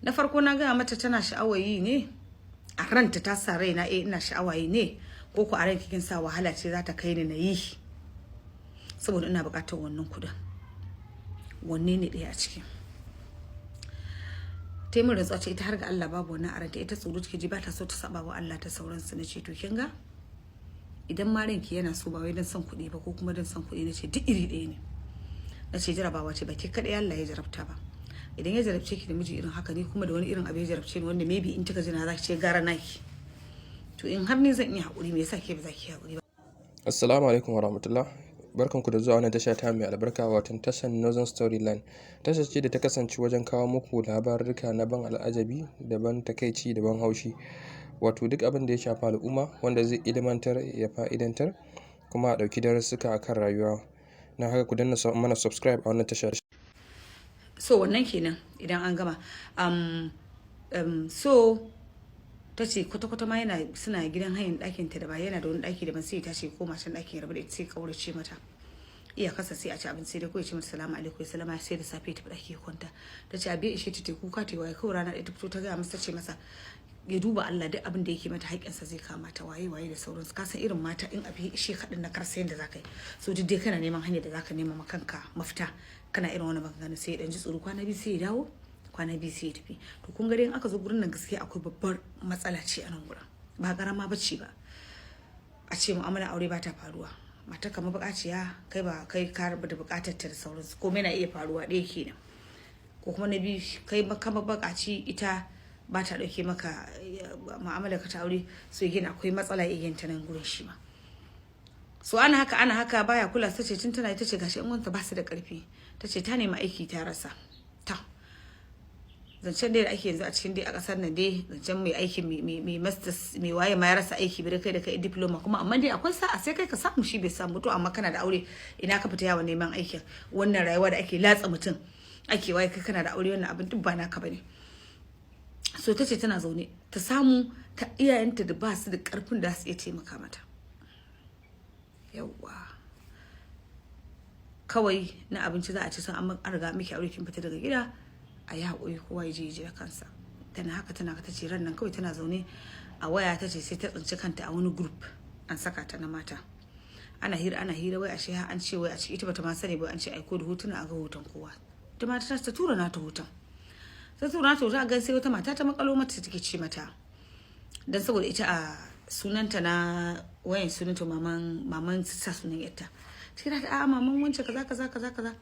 na farko na gaya mata tana sha'awayi ne a ranta ta sa raina ina sha'awayi ne ko ku a ranki kin sa wahala ce za ta kai ni na yi saboda ina buƙatar wannan kuɗin. Wanne ne ɗaya a ciki? Ta yi min rantsuwa ce ita har ga Allah babu wannan a ranta, ita tsoro take ji ba ta so ta saba wa Allah ta sauransu. Na ce to kin ga idan ma ranki yana so ba wai dan son kuɗi ba ko kuma dan son kuɗi, na ce duk iri ɗaya ne. Na ce jarabawa ce ba ke kaɗai Allah ya jarabta ba. Idan ya jarabce ki da miji irin haka ne kuma da wani irin abu ya jarabce ni wanda maybe in kika ji na za ki ce gara naki, to in har ni zan iya haƙuri me yasa ke ba za ki haƙuri ba? Assalamu alaikum warahmatullah. Barkanku da zuwa wannan tasha ta mai albarka, wato tashar Northern Storyline. Tashar ce da ta kasance wajen kawo muku labaruka na ban al'ajabi, da ban takaici, da ban haushi. Wato duk abin da ya shafi al'umma wanda zai ilimantar, ya fa'idantar, kuma a ɗauki darussuka akan rayuwa. Na haka ku danna mana subscribe a wannan tashar. So wannan kenan idan an gama. So ta ce kwata-kwata ma suna gidan hayan ɗakin ta da ba yana da wani ɗaki da ban sai ta ce ko macen ɗakin rabu da ita sai kaurace mata. Iyakarsa sai a ci abinci sai dai ko ya ce mata salamu alaikum salama sai da safe ta ɗaki ya kwanta. Ta ce abin ishe ta kuka ta waye kawai rana ɗaya ta fito ta gaya masa, ta ce masa ya duba Allah duk abin da yake mata haƙƙinsa zai kama ta waye da sauransu. Ka san irin mata in abin ishe kaɗin na karsa yadda za ka yi, so duk dai kana neman hanyar da za ka nema ma kanka mafita, kana irin wani magana. Sai ya ɗan ji tsoro, kwana biyu sai ya dawo, kwana biyu sai ya tafi. To kun ga dai in aka zo gurin nan gaskiya akwai babbar matsala ce a nan gurin, ba karama bace ba. A ce mu'amala aure ba ta faruwa, mata kamar buƙaciya kai ba kai ka rabu da buƙatar ta da sauransu, komai na iya faruwa ɗaya kenan. Ko kuma na biyu kai kamar buƙaci ita ba ta ɗauke maka mu'amala ka ta aure, so yana akwai matsala irin ta nan gurin shi ma. So ana haka baya kula, ta ce tun tana ita ce gashi in wanta ba su da ƙarfi, ta ce ta nemi aiki ta rasa. Zancen dai da ake yanzu a cikin dai a kasar nan dai zancen mai aiki mai masters mai waye ma ya rasa aiki bai kai da kai diploma kuma, amma dai akwai sa'a sai kai ka samu shi bai samu to, amma kana da aure ina ka fita yawon neman aikin wannan rayuwa da ake latsa mutum ake waye kai kana da aure wannan abin duk ba naka bane. So tace tana zaune ta samu ta iyayenta da ba su da karfin da su iya taimaka mata. Yawwa kawai na abinci za a ci san an riga miki aure kin fita daga gida a yi haƙuri kowa ya je da kansa. Tana haka ta ce ran nan kawai tana zaune a waya, ta ce sai ta tsinci kanta a wani group an saka ta na mata, ana hira wai ashe an ce wai a ciki ita bata ma sani ba an ce aiko da hotuna a ga hoton kowa. Ita ma ta tura nata hoton, a gan sai wata mata ta makalo mata take ce mata, dan saboda ita a sunanta na wayan sunanta maman sa sunan yatta, sai ta a maman wance kaza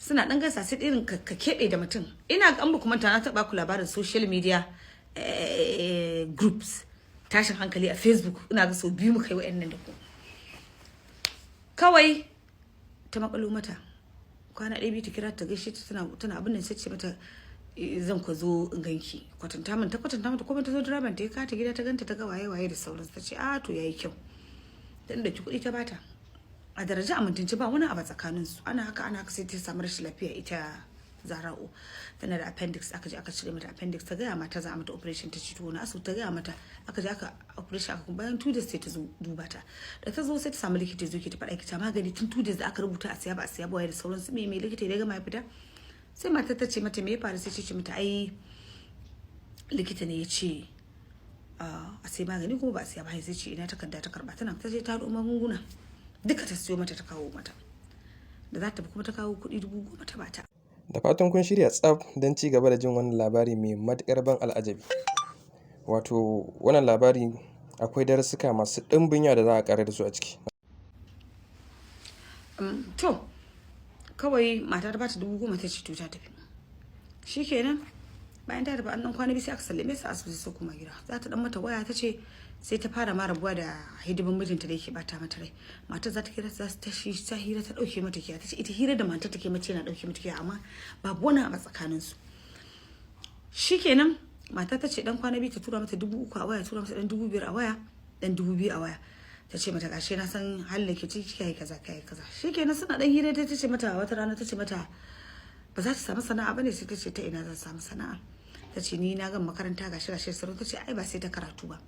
suna dan gaisa sai irin ka kebe da mutum. Ina ga an ba kuma na taba ku labarin social media groups tashin hankali a Facebook, ina ga sau biyu muka yi wa'annan da ku. Kawai ta makalo mata kwana ɗaya biyu ta kira ta gaishe ta tana abin nan sai ce mata zan ku zo in ganki, kwatanta mata kuma ta zo direban ta ya kata gida ta ganta ta ga waye da sauransu. Ta ce a to yayi kyau, dan da ki kuɗi ta bata a daraja a mutunci ba wani abu tsakanin su. Ana haka sai ta samu rashin lafiya ita Zara'u, tana da appendix, aka je aka cire mata appendix, ta gaya mata za a mata operation, ta ci tuwo na asibiti, ta gaya mata aka je aka operation, aka bayan 2 days sai ta zo duba ta. Da ta zo sai ta samu likita zo ki ta faɗa ki ta magani tun 2 days da aka rubuta a siya ba da sauransu. Me likita ya gama ya fita, sai mata ta ce mata me ya faru, sai ce mata ai likita ne ya ce a sai magani kuma ba a siya ba. Sai ce ina takarda ta karba, tana ta je ta haɗo magunguna duka ta siyo mata ta kawo mata, da za ta kuma ta kawo kuɗi 10,000 ta bata. Da fatan kun shirya tsaf don ci gaba da jin wannan labari mai matuƙar ban al'ajabi. Wato wannan labari akwai darussuka masu ɗimbin yawa da za a ƙara da su a ciki. To kawai mata ta bata 10,000 ta ce to ta tafi. Shikenan bayan ta tafi annan kwana biyu sai aka sallame su asibiti sai kuma gida. Za ta dan mata waya, ta ce sai ta fara ma rabuwa da hidimin mijinta da yake bata mata rai. Matar za ta kira ta hira ta dauke mata kiya, ta ce ita hira da matar take mace yana dauke mata kiya, amma babu wani a tsakanin su. Shikenan mata ta ce dan kwana biyu ta tura mata 3,000 a waya, tura mata dan 5,000 a waya, dan 2,000 a waya. Ta ce mata gashi na san halin ke ciki kai kaza. Shikenan suna dan hira, ta ce mata wata rana, ta ce mata ba za ta samu sana'a bane, sai ta ce ta ina zan samu sana'a. Ta ce ni na gan makaranta gashi sauran. Ta ce ai ba sai ta karatu ba,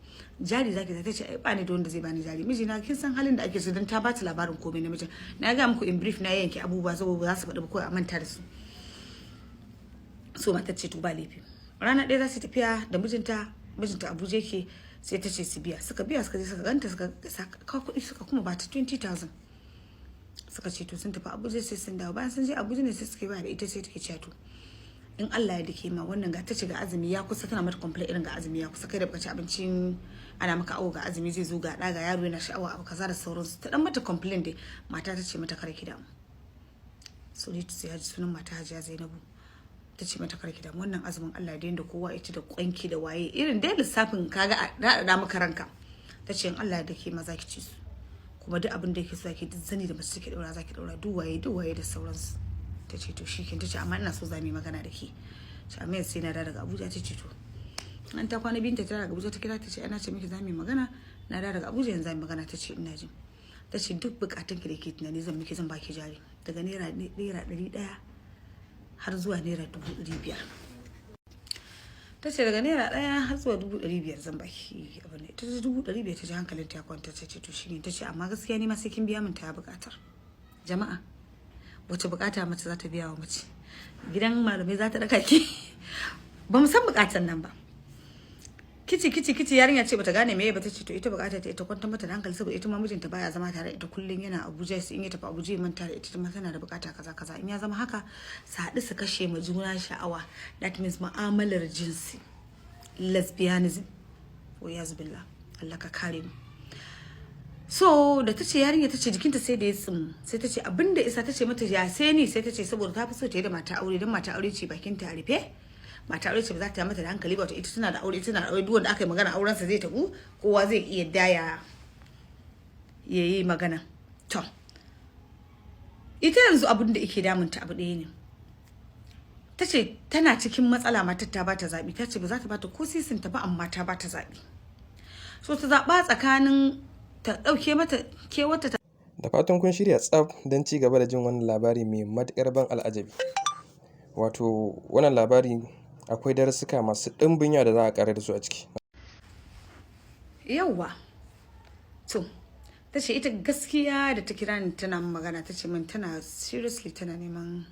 jari zaki. Ta ce ai ba ni da wanda zai bani jari, miji na kin san halin da ake so, dan ta bata labarin komai na mijin. Na ga muku in brief na yanke abubuwa saboda za su faɗi ba ko a manta da su. So mata ce to ba laifi rana ɗaya za su tafiya da mijinta Abuja yake, sai ta ce su biya, suka biya suka je suka ganta suka kawo kuɗi suka kuma bata 20,000 suka ce to sun tafi Abuja sai sun dawo. Bayan sun je Abuja ne sai suka ba da ita, sai take cewa to in Allah ya dake ma wannan ga ta ce ga azumi ya kusa, tana mata complain irin ga azumi ya kusa, kai da baka ci abincin ana maka awo ga azumi zai zo ga ga yaro yana sha'awa abu kaza da sauransu, ta dan mata complain dai. Mata ta ce mata kar ki damu, so ne ta sai sunan mata Hajiya Zainabu, ta ce mata kar ki damu wannan azumin Allah da yanda kowa ya ci da kwanki da waye irin dai lissafin kaga da maka ranka. Ta ce in Allah ya dake ma zaki ci su, kuma duk abin da yake so zaki duk zani da mace take daura zaki daura duk waye da sauransu. Ta ce to shikenan. Ta ce amma ina so za mu yi magana da ke. Shamiya sai na daga Abuja. Ta ce to an ta kwana binta ta daga Abuja ta kira ta ce ana ce miki za mu yi magana, na daga Abuja yanzu za mu yi magana. Ta ce ina jin. Ta ce duk bukatun ki da ke tunani zan miki, zan baki jari daga naira 100 har zuwa naira 500. Ta ce daga naira 1 har zuwa 500 zan baki abin ne. Ta ce 500 ta ji hankalin ta kwanta. Ta ce to shine. Ta ce amma gaskiya ni ma sai kin biya min ta bukatar. Jama'a wace bukata mace za ta biya wa mace? Gidan malamai za ta daka ki? Ba mu san bukatan nan ba. Kici yarinya ce bata gane meye ba. Ta ce to ita bukata ta ita kwanta mata da hankali, saboda ita ma mijinta baya zama tare, ita kullun yana Abuja, sai in ya tafi Abuja manta da ita ma tana da bukata kaza. In ya zama haka su haɗu su kashe ma juna sha'awa, that means mu'amalar jinsi, lesbianism. Wa yazbillah, Allah ka kare mu. So da ta ce yarinya ta ce jikinta sai da ya tsimu, sai ta ce abinda isa, ta ce mata ya sai ni, sai ta ce saboda ta fi so ta yi da mata aure, don mata aure ce bakinta a rufe, mata aure ce ba za ta mata da hankali ba, ita tana da aure, duk wanda aka yi magana auren sa zai tabu, kowa zai iya daya yayi magana. To ita yanzu abin da yake damunta abu ɗaya ne. Ta ce tana cikin matsala, matar ta bata zabi, ta ce ba za ta bata ko sisinta ba, amma ta bata zabi, so ta zaba tsakanin ta dauke mata kewarta. Da fatan kun shirya tsaf don ci gaba da jin wannan labari mai matuƙar ban al'ajabi. Wato wannan labari akwai darussuka masu ɗimbin yawa da za a ƙara da su a ciki. Yawwa to ta ce ita gaskiya da ta kira ni tana magana, ta ce min tana seriously tana neman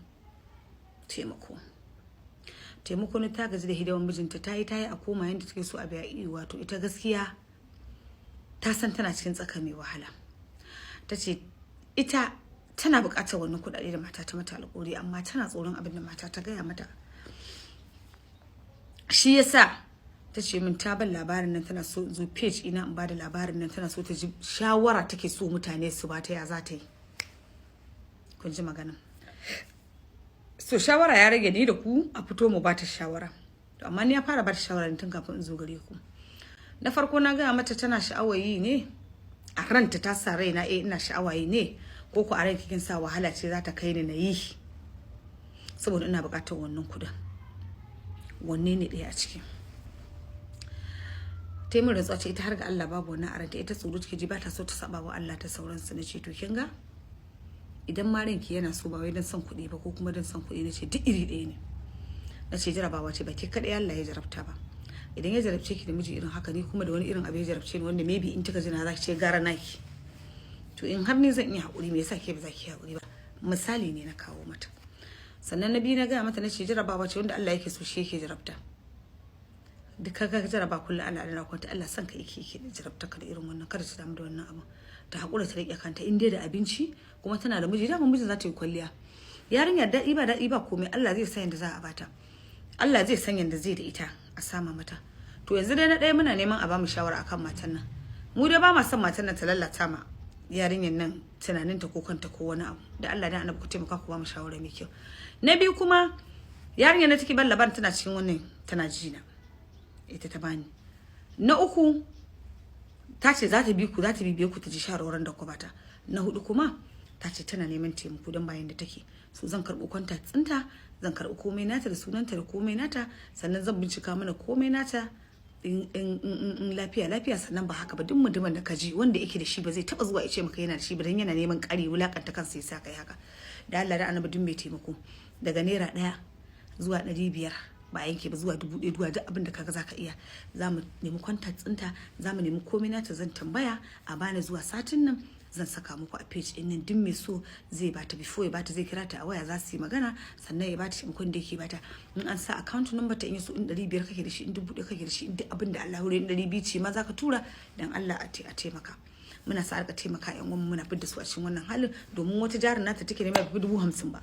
taimako ne, ta gaji da hidimar mijinta, ta yi a koma yadda take so a biya iyo. Wato ita gaskiya ta san tana cikin tsaka mai wahala. Ta ce ita tana buƙatar wannan kuɗaɗe da mata ta mata alƙawari, amma tana tsoron abin da mata ta gaya mata. Shi yasa ta ce min ta ban labarin nan, tana so zo page ina in bada labarin nan, tana so ta ji shawara, take so mutane su ba ta ya za ta yi. Kun ji magana? So shawara ya rage ni da ku a fito mu ba ta shawara. To amma ni ya fara ba ta shawara tun kafin in zo gare ku. Na farko na gaya mata tana sha'awayi ne a ranta, ta sa raina ina sha'awayi ne, ko ku a ranki kin sa wahala ce za ta kai ni na yi, saboda ina buƙatar wannan kuɗin. Wanne ne ɗaya a ciki? Ta yi min rantsuwa ce ita har ga Allah babu wannan a ranta, ita tsoro take ji, ba ta so ta saba wa Allah ta sauransu. Na ce to kin ga idan ma ranki yana so ba wai dan son kuɗi ba ko kuma dan son kuɗi, na ce duk iri ɗaya ne. Na ce jarabawa ce ba ke kaɗai Allah ya jarabta ba. Idan ya jarabce ki da miji irin haka, ni kuma da wani irin abu ya jarabce ni wanda maybe in kika ji na za ki ce gara naki, to in har ni zan iya haƙuri, me yasa ke ba za ki haƙuri ba? Misali ne na kawo mata. Sannan na biyu na gaya mata, na ce jarabawa ce wanda Allah yake so shi yake jarabta. Duk kaga jaraba kullum Allah da kwanta, Allah san ka yake jarabta ka da irin wannan, kada ta damu da wannan abu, ta haƙura ta riƙe kanta. In dai da abinci kuma tana da miji, dama mijin za ta yi kwalliya. Yarinya daɗi ba komai, Allah zai san yadda za a bata, Allah zai san yadda zai da ita a sama mata. To yanzu dai na ɗaya muna neman a bamu shawara akan matan nan. Mu dai ba ma son matan nan ta lallata ma yarinyar nan tunaninta ko kanta ko wani abu. Da Allah dan Annabi ku taimaka ku bamu shawara mai kyau. Na biyu kuma yarinyar na take ban labarin tana cikin wannan, tana jina, ita ta bani. Na uku ta ce za ta bibiye ku ta ji shawarwarin da ku bata. Na hudu kuma ta ce tana neman taimako don bayan da take, so zan karɓi kwanta tsinta, zan karɓi komai nata da sunanta da komai nata, sannan zan bincika mana komai nata in lafiya, sannan ba haka ba duk mutumin da kaji wanda yake da shi ba zai taba zuwa ya ce maka yana da shi ba, dan yana neman ƙari wulakanta kansa ya sa kai haka. Da Allah da Annabi duk mai taimako daga naira 1 zuwa 500 ba yanke ba, zuwa 1000, zuwa duk abin da kaga zaka iya. Za mu nemi contact tsinta, za mu nemi komai nata, zan tambaya a bani zuwa satin nan zan saka muku a page din nan. Duk mai so zai bata, before ya bata zai kira ta a waya, za su yi magana sannan ya bata taimakon da yake bata. In an sa account number ta, in so in 500 kake da shi, in 1000 kake da shi, in duk abin da Allah hore, in 200 ce ma za ka tura dan Allah a taimaka. Muna sa aka taimaka yan uwan, muna fidda su a cikin wannan halin, domin wata jarin nata take ne mai 50,000 ba,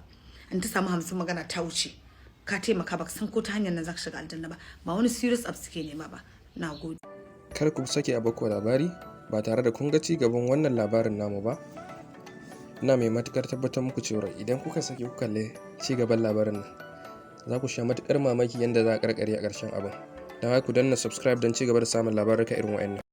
in ta samu 50 magana ta wuce. Ka taimaka, baka san ko ta hanyar nan za ka shiga aljanna ba wani serious app suke nema ba. Na gode. Kar ku sake a bako labari ba tare da kun ga ci gaban wannan labarin namu ba. Ina mai matukar tabbatar muku cewa idan kuka sake ku kalle ci gaban labarin nan, za ku sha matukar mamaki yadda za a karkare a ƙarshen abin. Don haka ku danna subscribe don ci gaba da samun labaruka irin wa'annan.